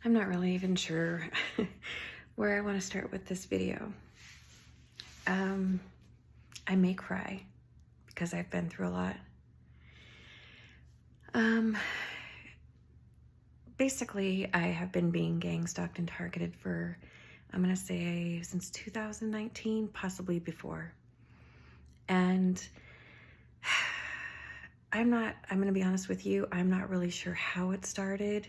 I'm not really even sure where I want to start with this video. I may cry because I've been through a lot. Basically, I have been being gang stalked and targeted for, I'm going to say, since 2019, possibly before. And I'm going to be honest with you, I'm not really sure how it started.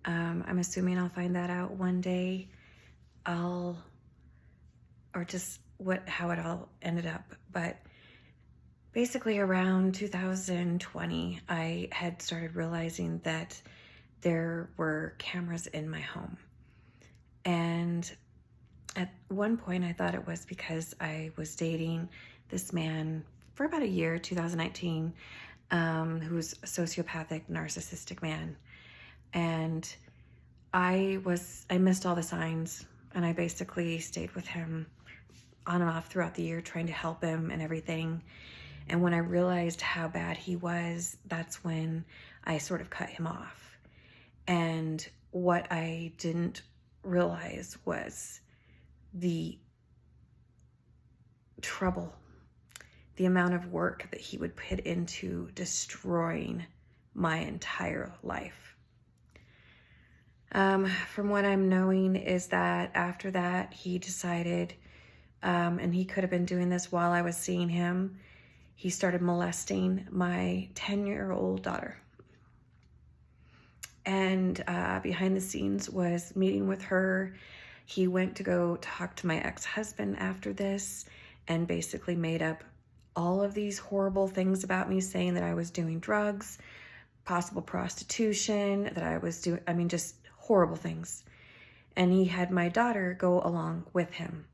I'm assuming I'll find that out one day. How it all ended up. But basically around 2020, I had started realizing that there were cameras in my home. And at one point I thought it was because I was dating this man for about a year, 2019, who's a sociopathic, narcissistic man. And I missed all the signs, and I basically stayed with him on and off throughout the year, trying to help him and everything. And when I realized how bad he was, that's when I sort of cut him off. And what I didn't realize was the trouble, the amount of work that he would put into destroying my entire life. From what I'm knowing is that after that, he decided, and he could have been doing this while I was seeing him, he started molesting my 10-year-old daughter. And behind the scenes was meeting with her. He went to go talk to my ex-husband after this and basically made up all of these horrible things about me, saying that I was doing drugs, possible prostitution, that I was doing, just horrible things. And he had my daughter go along with him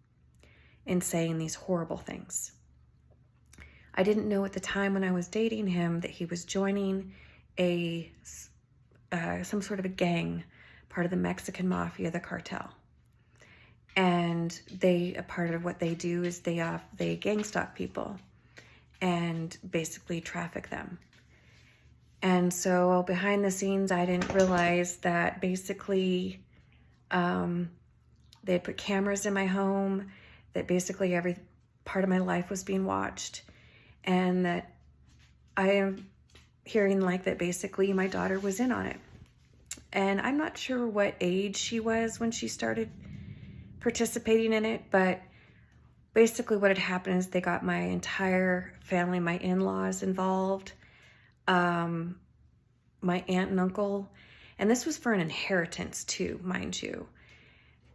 in saying these horrible things. I didn't know at the time when I was dating him that he was joining some sort of a gang, part of the Mexican mafia, the cartel. And a part of what they do is they gang stalk people and basically traffic them. And so behind the scenes, I didn't realize that basically they had put cameras in my home, that basically every part of my life was being watched, and that I am hearing that basically my daughter was in on it. And I'm not sure what age she was when she started participating in it, but basically what had happened is they got my entire family, my in-laws involved, my aunt and uncle, and this was for an inheritance too, mind you.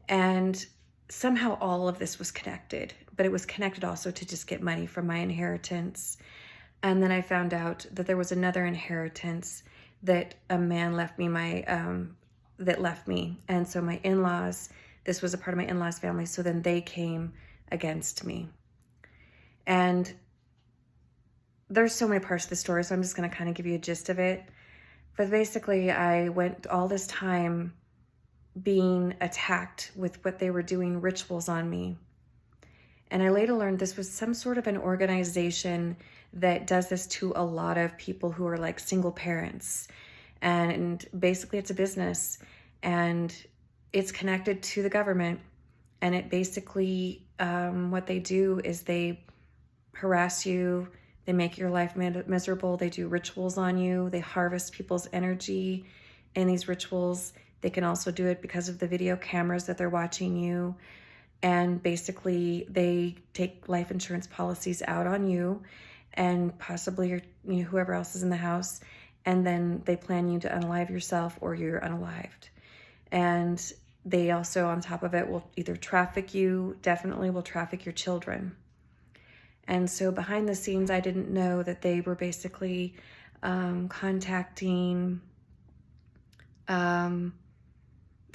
And somehow all of this was connected, but it was connected also to just get money from my inheritance. And then I found out that there was another inheritance that a man left me, and so my in-laws, this was a part of my in-laws family, so then they came against me. And there's so many parts of the story, so I'm just going to kind of give you a gist of it. But basically, I went all this time being attacked with what they were doing, rituals on me. And I later learned this was some sort of an organization that does this to a lot of people who are like single parents. And basically it's a business, and it's connected to the government. And it basically, what they do is they harass you, they make your life miserable, they do rituals on you, they harvest people's energy in these rituals. They can also do it because of the video cameras that they're watching you. And basically they take life insurance policies out on you and possibly whoever else is in the house. And then they plan you to unalive yourself or you're unalived. And they also, on top of it, will either traffic you, definitely will traffic your children. And so behind the scenes, I didn't know that they were basically contacting, I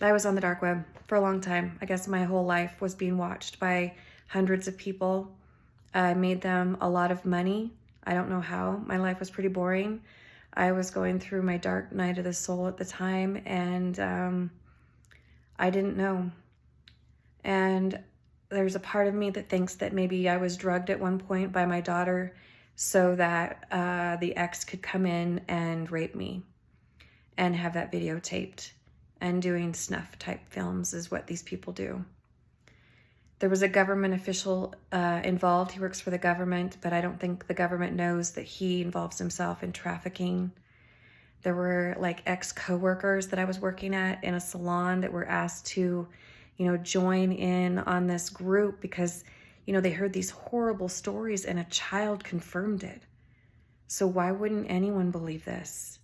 was on the dark web for a long time. I guess my whole life was being watched by hundreds of people. I made them a lot of money. I don't know how. My life was pretty boring. I was going through my dark night of the soul at the time, and I didn't know. And there's a part of me that thinks that maybe I was drugged at one point by my daughter so that the ex could come in and rape me and have that videotaped. and doing snuff type films is what these people do. There was a government official involved. He works for the government, but I don't think the government knows that he involves himself in trafficking. There were like ex-coworkers that I was working at in a salon that were asked to, join in on this group because, they heard these horrible stories and a child confirmed it. So why wouldn't anyone believe this?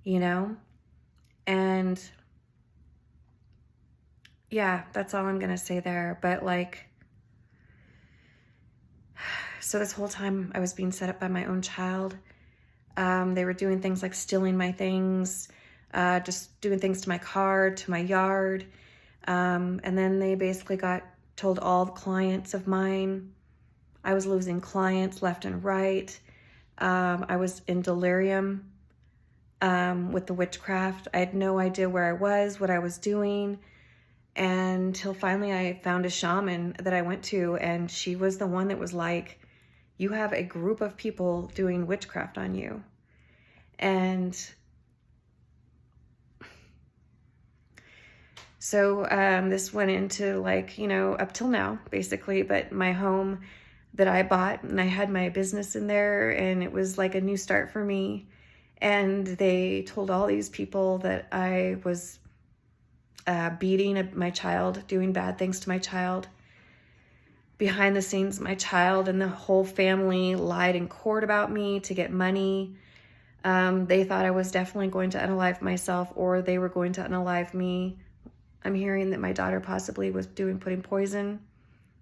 And yeah, that's all I'm going to say there. But so this whole time I was being set up by my own child. They were doing things like stealing my things, just doing things to my car, to my yard. And then they basically told all the clients of mine. I was losing clients left and right. I was in delirium with the witchcraft. I had no idea where I was, what I was doing, until finally I found a shaman that I went to, and she was the one that was like, you have a group of people doing witchcraft on you. And so this went into up till now, basically, but my home that I bought, and I had my business in there, and it was like a new start for me. And they told all these people that I was beating my child, doing bad things to my child. Behind the scenes, my child and the whole family lied in court about me to get money. They thought I was definitely going to unalive myself, or they were going to unalive me. I'm hearing that my daughter possibly was putting poison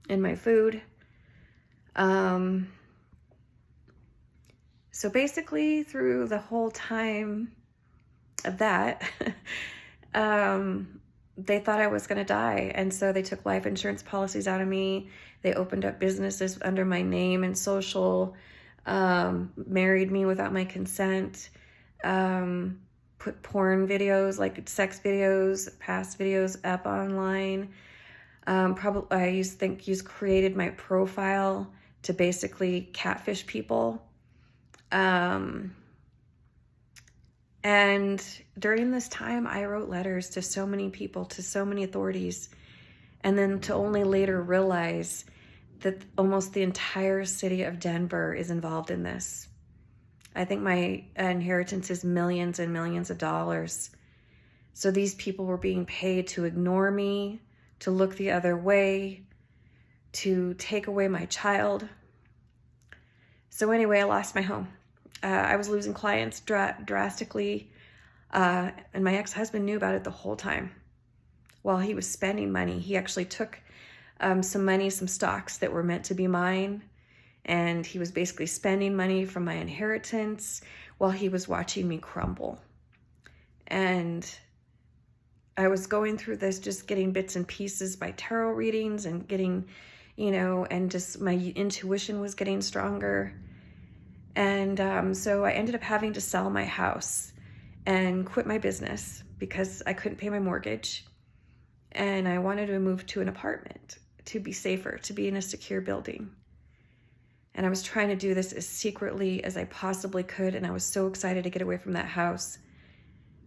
in my food. So basically through the whole time of that, they thought I was going to die. And so they took life insurance policies out of me. They opened up businesses under my name and social, married me without my consent, put porn videos, like sex videos, past videos up online. Created my profile to basically catfish people. And during this time, I wrote letters to so many people, to so many authorities, and then to only later realize that almost the entire city of Denver is involved in this. I think my inheritance is millions and millions of dollars. So these people were being paid to ignore me, to look the other way, to take away my child. So anyway, I lost my home. I was losing clients drastically, and my ex-husband knew about it the whole time. While he was spending money, he actually took some money, some stocks that were meant to be mine, and he was basically spending money from my inheritance while he was watching me crumble. And I was going through this, just getting bits and pieces by tarot readings and getting, and just my intuition was getting stronger. And so I ended up having to sell my house and quit my business because I couldn't pay my mortgage. And I wanted to move to an apartment to be safer, to be in a secure building. And I was trying to do this as secretly as I possibly could. And I was so excited to get away from that house,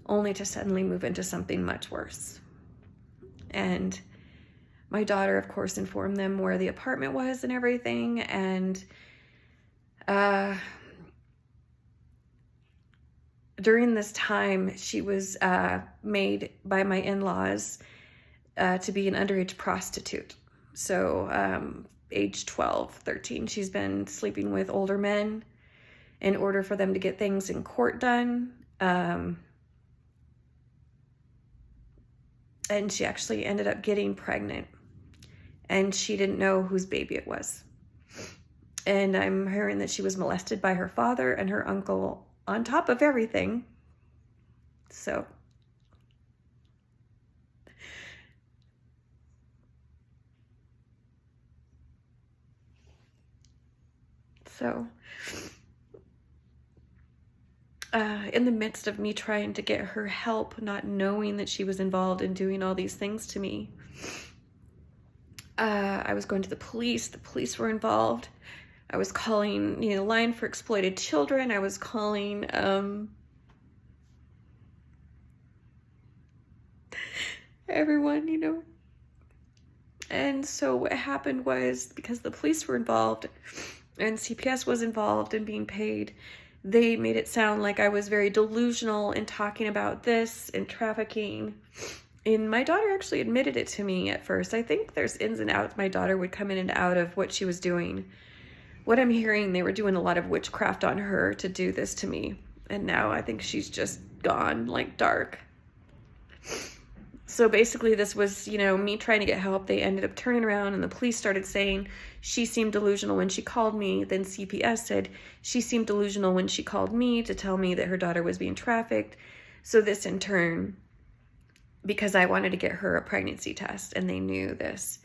only to suddenly move into something much worse. And my daughter, of course, informed them where the apartment was and everything. And during this time, she was made by my in-laws to be an underage prostitute. So age 12, 13, she's been sleeping with older men in order for them to get things in court done. And she actually ended up getting pregnant, and she didn't know whose baby it was. And I'm hearing that she was molested by her father and her uncle on top of everything. So in the midst of me trying to get her help, not knowing that she was involved in doing all these things to me, I was going to the police. The police were involved. I was calling, Line for Exploited Children. I was calling everyone, you know. And so what happened was, because the police were involved and CPS was involved in being paid, they made it sound like I was very delusional in talking about this and trafficking. And my daughter actually admitted it to me at first. I think there's ins and outs. My daughter would come in and out of what she was doing. What I'm hearing, they were doing a lot of witchcraft on her to do this to me. And now I think she's just gone, like, dark. So basically this was, you know, me trying to get help. They ended up turning around and the police started saying she seemed delusional when she called me. Then CPS said she seemed delusional when she called me to tell me that her daughter was being trafficked. So this in turn, because I wanted to get her a pregnancy test and they knew this.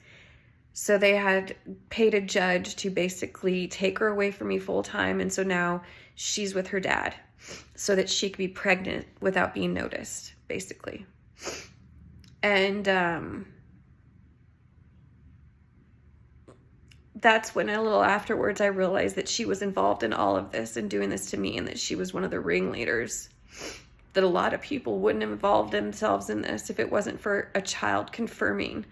So they had paid a judge to basically take her away from me full time. And so now she's with her dad so that she could be pregnant without being noticed, basically. And that's when a little afterwards I realized that she was involved in all of this and doing this to me, and that she was one of the ringleaders. That a lot of people wouldn't have involved themselves in this if it wasn't for a child confirming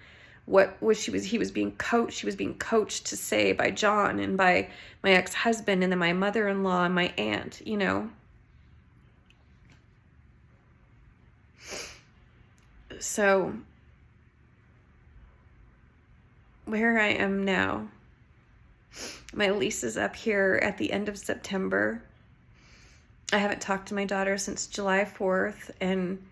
what was he was being coached to say by John and by my ex-husband and then my mother-in-law and my aunt, you know. So where I am now, my lease is up here at the end of September. I haven't talked to my daughter since July 4th, and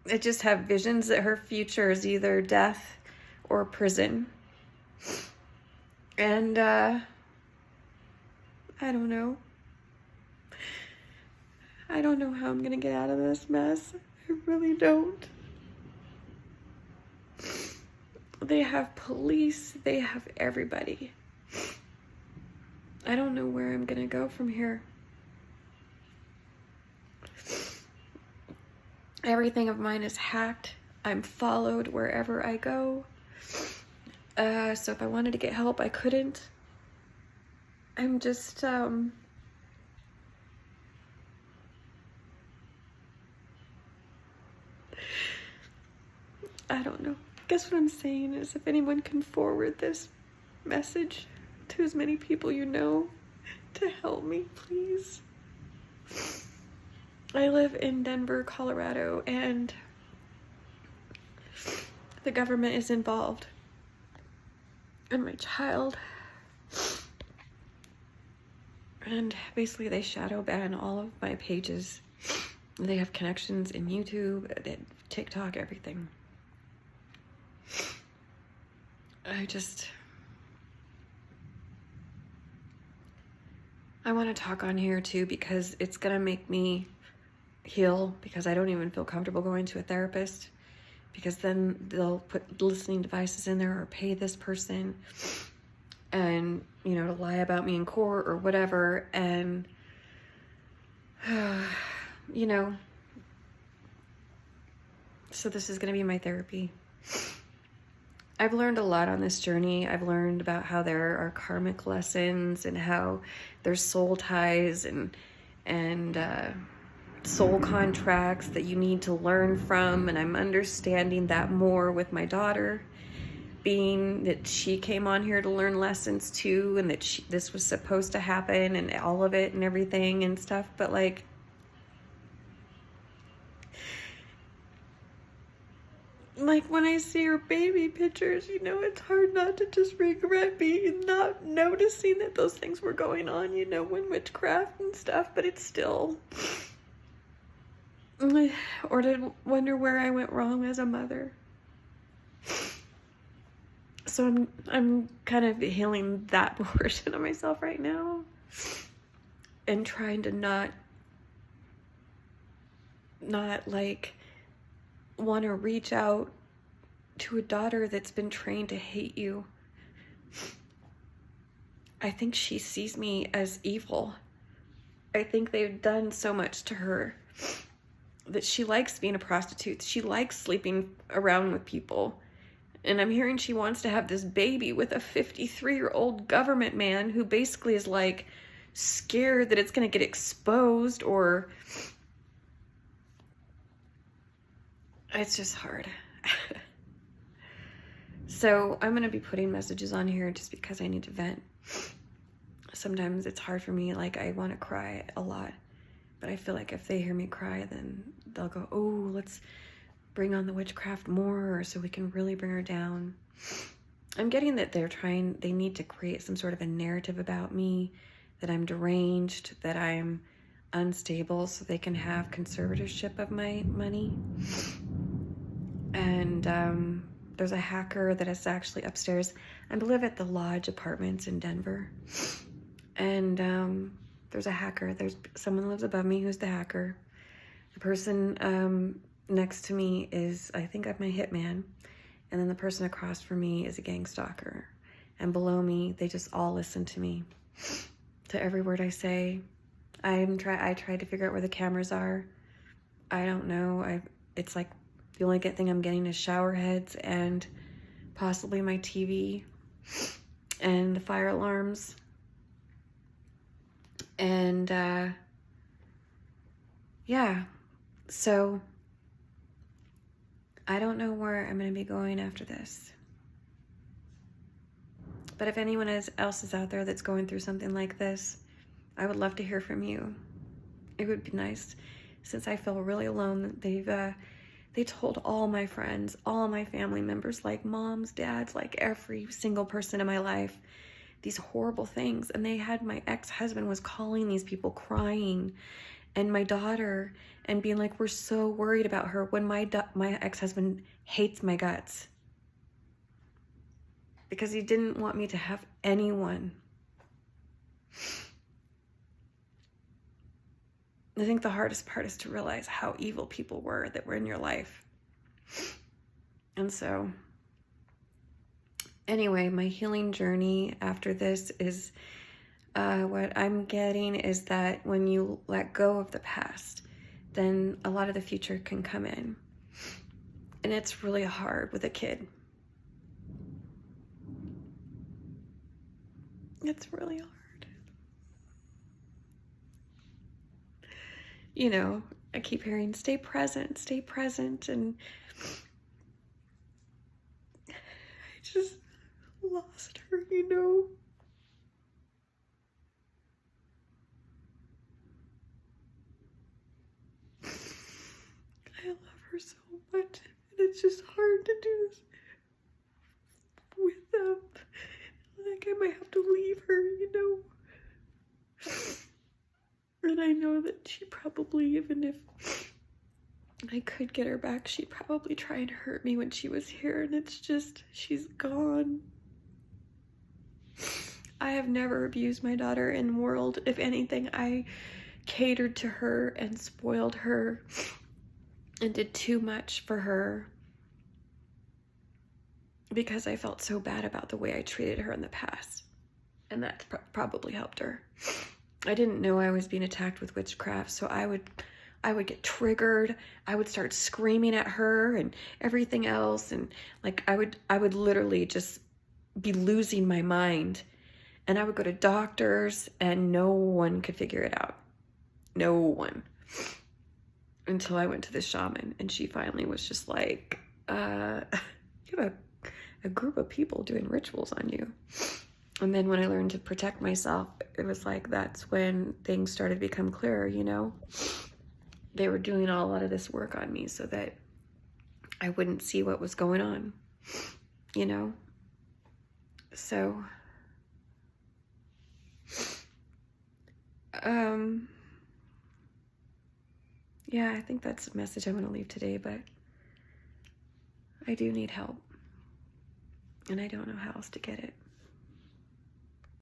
I just have visions that her future is either death or prison. And I don't know. I don't know how I'm gonna get out of this mess. I really don't. They have police, they have everybody. I don't know where I'm gonna go from here. Everything of mine is hacked. I'm followed wherever I go. So if I wanted to get help, I couldn't. I'm just, I don't know. I guess what I'm saying is, if anyone can forward this message to as many people you know to help me, please. I live in Denver, Colorado, and the government is involved. And my child. And basically they shadow ban all of my pages. They have connections in YouTube, TikTok, everything. I want to talk on here too, because it's gonna make me heal, because I don't even feel comfortable going to a therapist, because then they'll put listening devices in there or pay this person and, you know, to lie about me in court or whatever. And you know, so this is gonna be my therapy. I've learned a lot on this journey. I've learned about how there are karmic lessons and how there's soul ties and soul contracts that you need to learn from. And I'm understanding that more with my daughter, being that she came on here to learn lessons too, and that this was supposed to happen and all of it and everything and stuff. But like, when I see her baby pictures, you know, it's hard not to just regret being not noticing that those things were going on, you know, when witchcraft and stuff, but it's still, or to wonder where I went wrong as a mother. So I'm kind of healing that portion of myself right now and trying to not like want to reach out to a daughter that's been trained to hate you. I think she sees me as evil. I think they've done so much to her that she likes being a prostitute. She likes sleeping around with people. And I'm hearing she wants to have this baby with a 53-year-old government man who basically is like scared that it's going to get exposed, or It's just hard. So I'm going to be putting messages on here just because I need to vent. Sometimes it's hard for me. Like, I want to cry a lot, but I feel like if they hear me cry, then they'll go, oh, let's bring on the witchcraft more so we can really bring her down. I'm getting that they need to create some sort of a narrative about me, that I'm deranged, that I'm unstable, so they can have conservatorship of my money. And there's a hacker that is actually upstairs. I live at the Lodge Apartments in Denver. And there's a hacker. There's someone who lives above me who's the hacker. The person next to me is, I think, I'm my hitman. And then the person across from me is a gang stalker. And below me, they just all listen to me, to every word I say. I tried to figure out where the cameras are. I don't know. It's like the only good thing I'm getting is shower heads and possibly my TV and the fire alarms. And yeah, so I don't know where I'm going to be going after this. But if anyone else is out there that's going through something like this, I would love to hear from you. It would be nice, since I feel really alone. They told all my friends, all my family members, like moms, dads, like every single person in my life, these horrible things. And my ex-husband was calling these people crying, and my daughter, and being like, we're so worried about her, when my ex-husband hates my guts because he didn't want me to have anyone. I think the hardest part is to realize how evil people were that were in your life. And so, anyway, my healing journey after this is, what I'm getting is that when you let go of the past, then a lot of the future can come in. And it's really hard with a kid. It's really hard. You know, I keep hearing, stay present, and I just lost her, you know. I love her so much, and it's just hard to do this with them. Like, I might have to leave her, you know. And I know that she probably, even if I could get her back, she'd probably try and hurt me when she was here, and it's just, she's gone. I have never abused my daughter in the world. If anything, I catered to her and spoiled her and did too much for her because I felt so bad about the way I treated her in the past. And that probably helped her. I didn't know I was being attacked with witchcraft, so I would get triggered. I would start screaming at her and everything else, and like I would literally just be losing my mind. And I would go to doctors, and no one could figure it out. No one. Until I went to the shaman, and she finally was just like, you have a group of people doing rituals on you. And then when I learned to protect myself, it was like, that's when things started to become clearer, you know? They were doing a lot of this work on me so that I wouldn't see what was going on, you know? So, yeah, I think that's the message I'm going to leave today, but I do need help, and I don't know how else to get it.